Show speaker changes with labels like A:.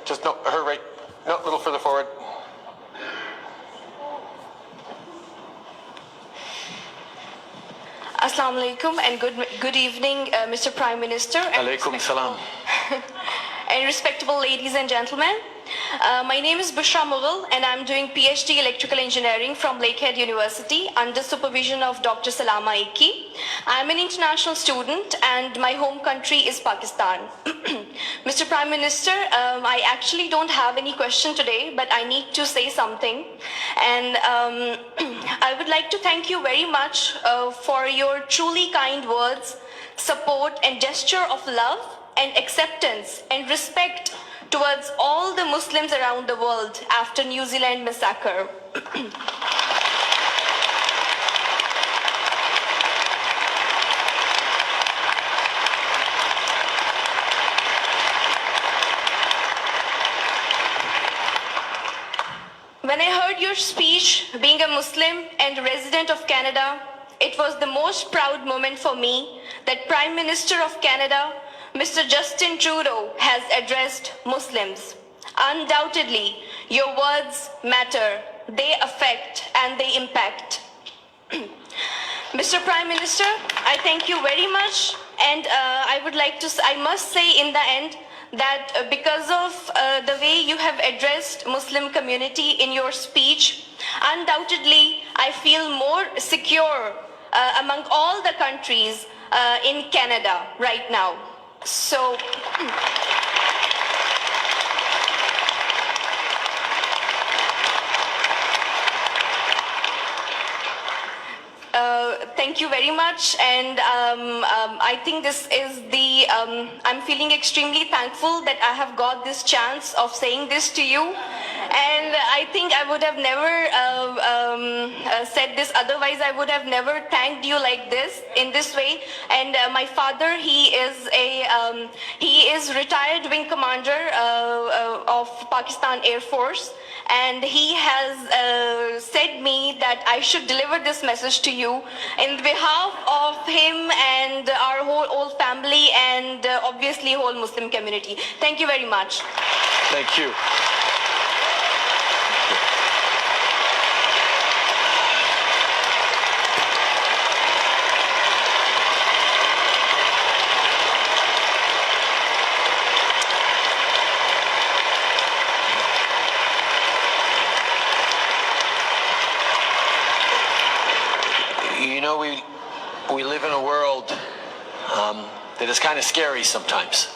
A: Just no, her right. No, a little further forward.
B: Assalamu alaikum and good evening, Mr. Prime Minister.
A: Alaikum salam.
B: And respectable ladies and gentlemen. My name is Bushra Mughal and I'm doing PhD Electrical Engineering from Lakehead University under supervision of Dr. Salama Ikki. I'm an international student and my home country is Pakistan. Mr. Prime Minister, I actually don't have any question today, but I need to say something. And I would like to thank you very much for your truly kind words, support and gesture of love and acceptance and respect towards all the Muslims around the world after New Zealand massacre. When I heard your speech, being a Muslim and resident of Canada, it was the most proud moment for me that Prime Minister of Canada, Mr. Justin Trudeau, has addressed Muslims. Undoubtedly, your words matter. They affect and they impact. Mr. Prime Minister, I thank you very much, and I must say in the end that because of the way you have addressed Muslim community in your speech, undoubtedly I feel more secure among all the countries in Canada right now. So, thank you very much, and I think this is the, I'm feeling extremely thankful that I have got this chance of saying this to you. And I think I would have never said this, otherwise I would have never thanked you like this, in this way. And my father, he is retired wing commander of Pakistan Air Force, and he has said me that I should deliver this message to you in behalf of him and our whole family and obviously whole Muslim community. Thank you very much.
A: Thank you. You know, we live in a world that is kind of scary sometimes.